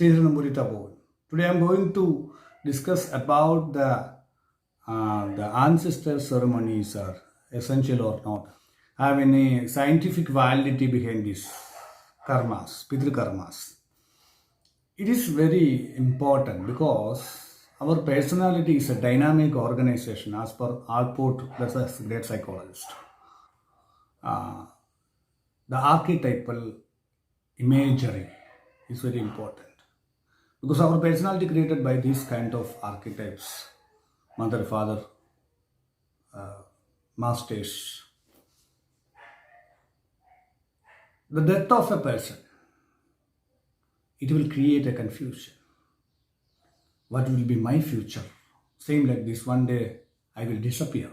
Sridharanamurita. Today I am going to discuss about the ancestor ceremonies are essential or not. Have any scientific validity behind these karmas, pitru karmas. It is very important because our personality is a dynamic organization as per Alport, that's a great psychologist. The archetypal imagery is very important because our personality created by these kind of archetypes, mother, father, masters. The death of a person, it will create a confusion. What will be my future? Same like this, one day I will disappear.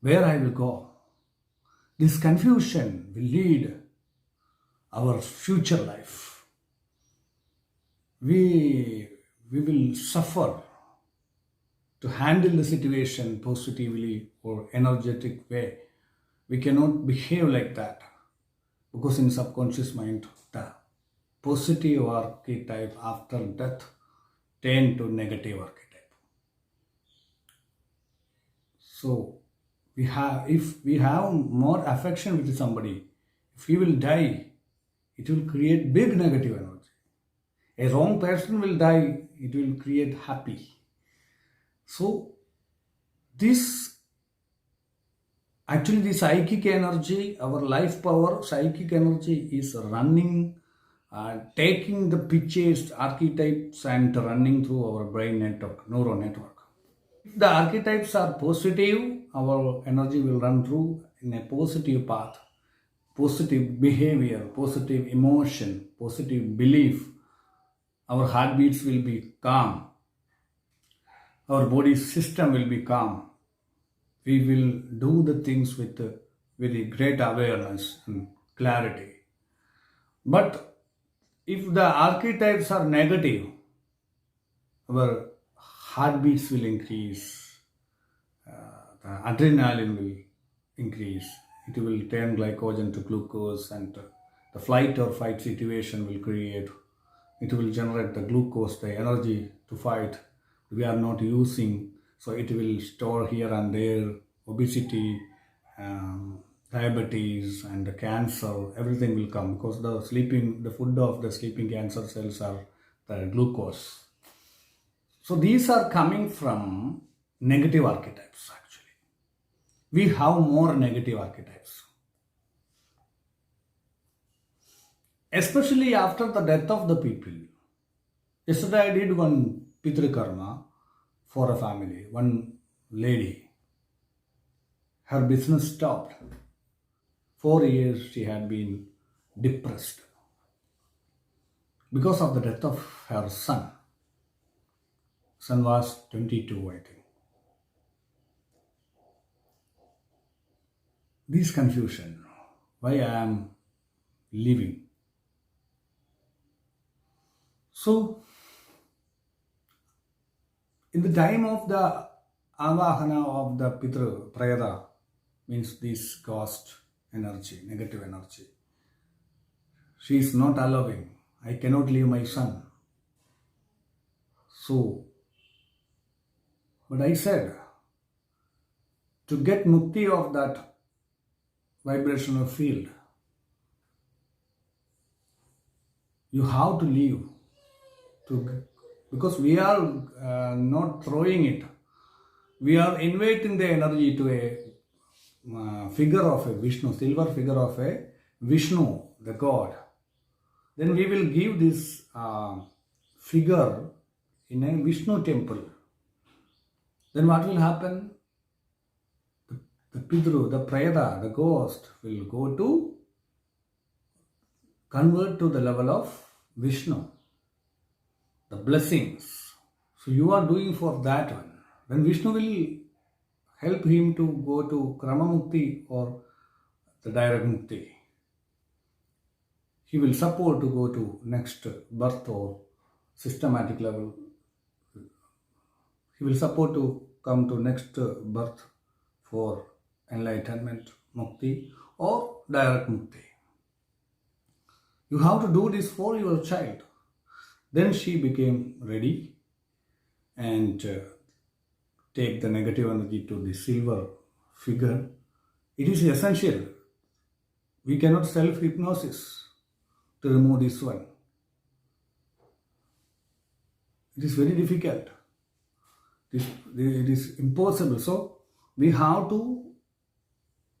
Where I will go? This confusion will lead our future life. We will suffer to handle the situation positively or energetic way. We cannot behave like that because in subconscious mind the positive archetype after death tend to negative archetype. So if we have more affection with somebody, if he will die, it will create big negative energy. A wrong person will die, it will create happy. So this actually the psychic energy, our life power, psychic energy is running, taking the pictures, archetypes and running through our brain network, neural network. If the archetypes are positive, our energy will run through in a positive path, positive behavior, positive emotion, positive belief. Our heartbeats will be calm. Our body system will be calm. We will do the things with very great awareness and clarity. But if the archetypes are negative, our heartbeats will increase, the adrenaline will increase, it will turn glycogen to glucose, and the flight or fight situation will create. It will generate the glucose, the energy to fight. We are not using, so it will store here and there obesity, diabetes, and the cancer. Everything will come because the food of the sleeping cancer cells are the glucose. So these are coming from negative archetypes actually. We have more negative archetypes. Especially after the death of the people. Yesterday I did one Pitru Karma for a family, one lady. Her business stopped. 4 years she had been depressed because of the death of her son. Son was 22, I think. This confusion, why I am living. So, in the time of the avahana of the Pitru Prayada, means this ghost energy, negative energy, she is not allowing. I cannot leave my son. So, but I said, to get mukti of that vibrational field, you have to leave. Because we are not throwing it. We are inviting the energy to a figure of a Vishnu, silver figure of a Vishnu, the God. Then we will give this figure in a Vishnu temple. Then what will happen? The Pitru, the Prayada, the ghost will go to convert to the level of Vishnu. The blessings. So you are doing for that one. Then Vishnu will help him to go to Krama Mukti or the direct Mukti. He will support to go to next birth or systematic level. He will support to come to next birth for enlightenment Mukti or direct Mukti. You have to do this for your child. Then she became ready and take the negative energy to the silver figure. It is essential. We cannot self-hypnosis to remove this one. It is very difficult. It is impossible. So we have to,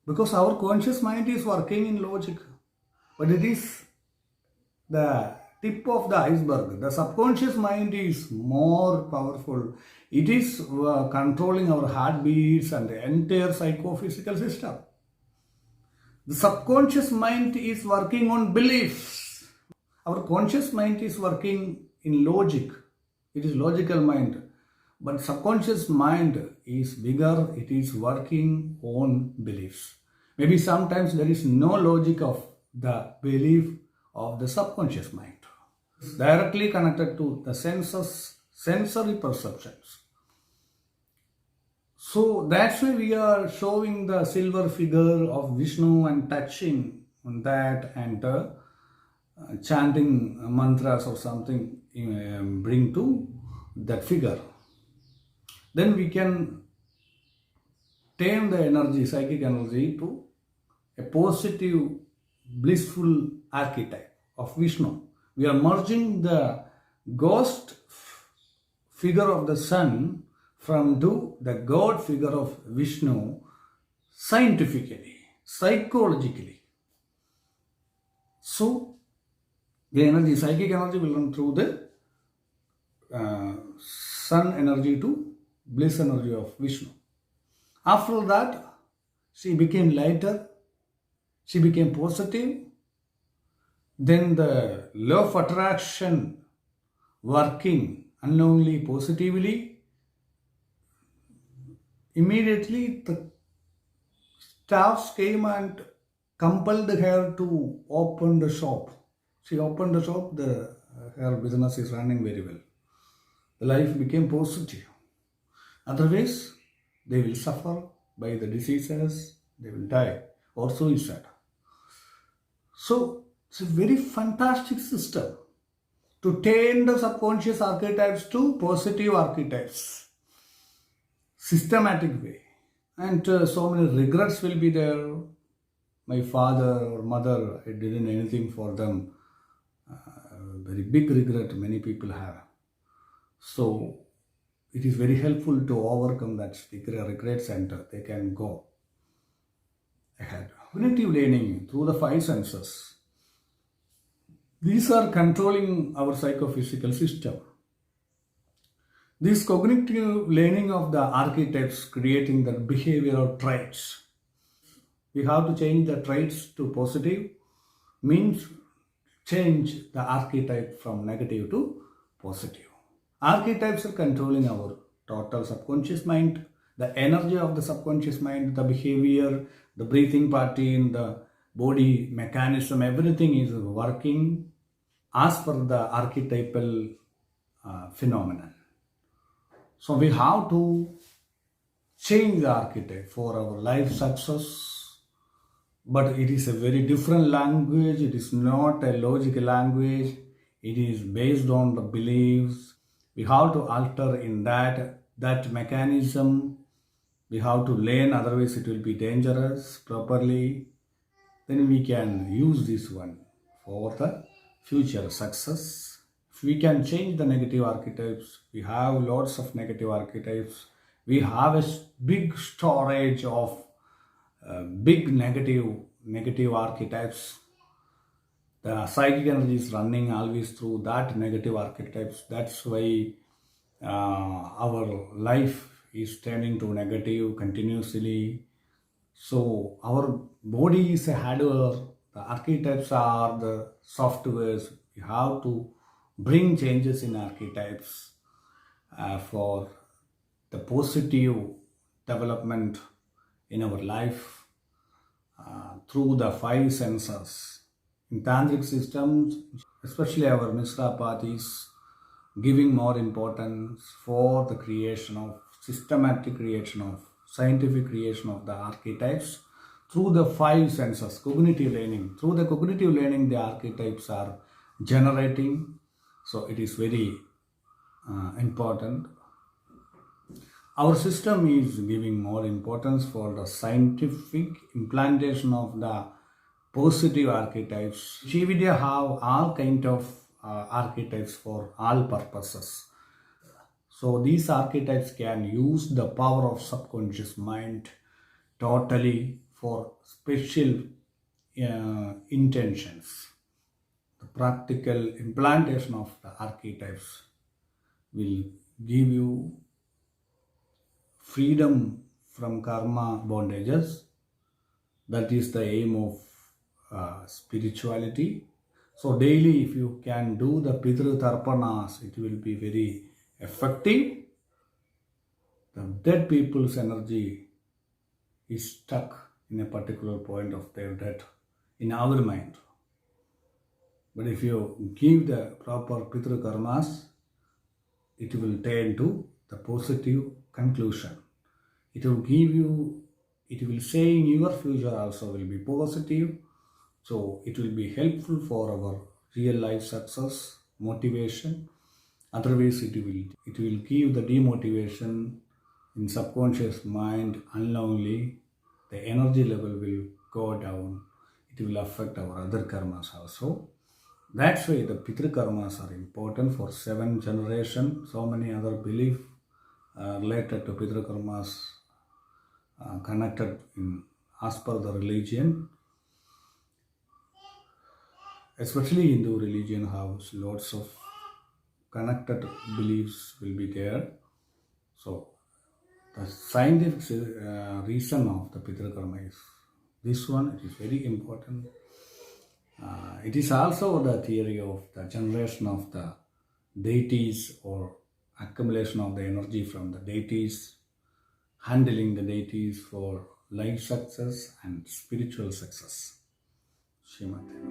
because our conscious mind is working in logic, but it is the tip of the iceberg. The subconscious mind is more powerful. It is controlling our heartbeats and the entire psychophysical system. The subconscious mind is working on beliefs. Our conscious mind is working in logic. It is logical mind. But subconscious mind is bigger. It is working on beliefs. Maybe sometimes there is no logic of the belief of the subconscious mind. It's directly connected to the senses, sensory perceptions. So that's why we are showing the silver figure of Vishnu and touching on that and chanting mantras or something bring to that figure. Then we can turn the energy, psychic energy, to a positive, blissful archetype of Vishnu. We are merging the ghost figure of the sun from to the God figure of Vishnu scientifically, psychologically. So the energy, psychic energy will run through the sun energy to bliss energy of Vishnu. After that, she became lighter, she became positive. Then the law of attraction working unknowingly positively. Immediately the staffs came and compelled her to open the shop. She opened the shop, her business is running very well. The life became positive. Otherwise, they will suffer by the diseases, they will die, or suicide. So, it's a very fantastic system to turn the subconscious archetypes to positive archetypes. Systematic way. And so many regrets will be there. My father or mother, I didn't anything for them. Very big regret many people have. So, it is very helpful to overcome that regret center. They can go ahead. Cognitive learning through the five senses. These are controlling our psychophysical system. This cognitive learning of the archetypes creating the behavioral traits. We have to change the traits to positive, means change the archetype from negative to positive. Archetypes are controlling our total subconscious mind, the energy of the subconscious mind, the behavior, the breathing pattern, the body mechanism, everything is working as per the archetypal phenomenon. So we have to change the archetype for our life success, but it is a very different language. It is not a logical language. It is based on the beliefs. We have to alter in that mechanism. We have to learn, otherwise it will be dangerous properly. Then we can use this one for the future success. If we can change the negative archetypes, we have lots of negative archetypes. We have a big storage of big negative archetypes. The psychic energy is running always through that negative archetypes. That's why our life is turning to negative continuously. So our body is a hardware. The archetypes are the softwares. We have to bring changes in archetypes for the positive development in our life through the five senses. In tantric systems, especially our Mishra path is giving more importance for the creation of systematic creation of scientific creation of the archetypes through the five senses, cognitive learning. Through the cognitive learning, the archetypes are generating. So it is very important. Our system is giving more importance for the scientific implantation of the positive archetypes. GVD have all kind of archetypes for all purposes. So these archetypes can use the power of subconscious mind totally for special intentions. The practical implantation of the archetypes will give you freedom from karma bondages. That is the aim of spirituality. So daily, if you can do the Pitru Tarpanas, it will be very effective. The dead people's energy is stuck in a particular point of their death in our mind. But if you give the proper Pitru Karmas, it will turn to the positive conclusion. It will give you, it will say in your future also will be positive. So it will be helpful for our real life success, motivation. Otherwise, it will give the demotivation in subconscious mind unknowingly. The energy level will go down. It will affect our other karmas also. That's why the Pitru karmas are important for 7 generations. So many other beliefs related to Pitru karmas connected as per the religion. Especially Hindu religion has lots of connected beliefs will be there. So the scientific reason of the Pitru karma is this one. It is very important. It is also the theory of the generation of the deities or accumulation of the energy from the deities, handling the deities for life success and spiritual success. Srimati.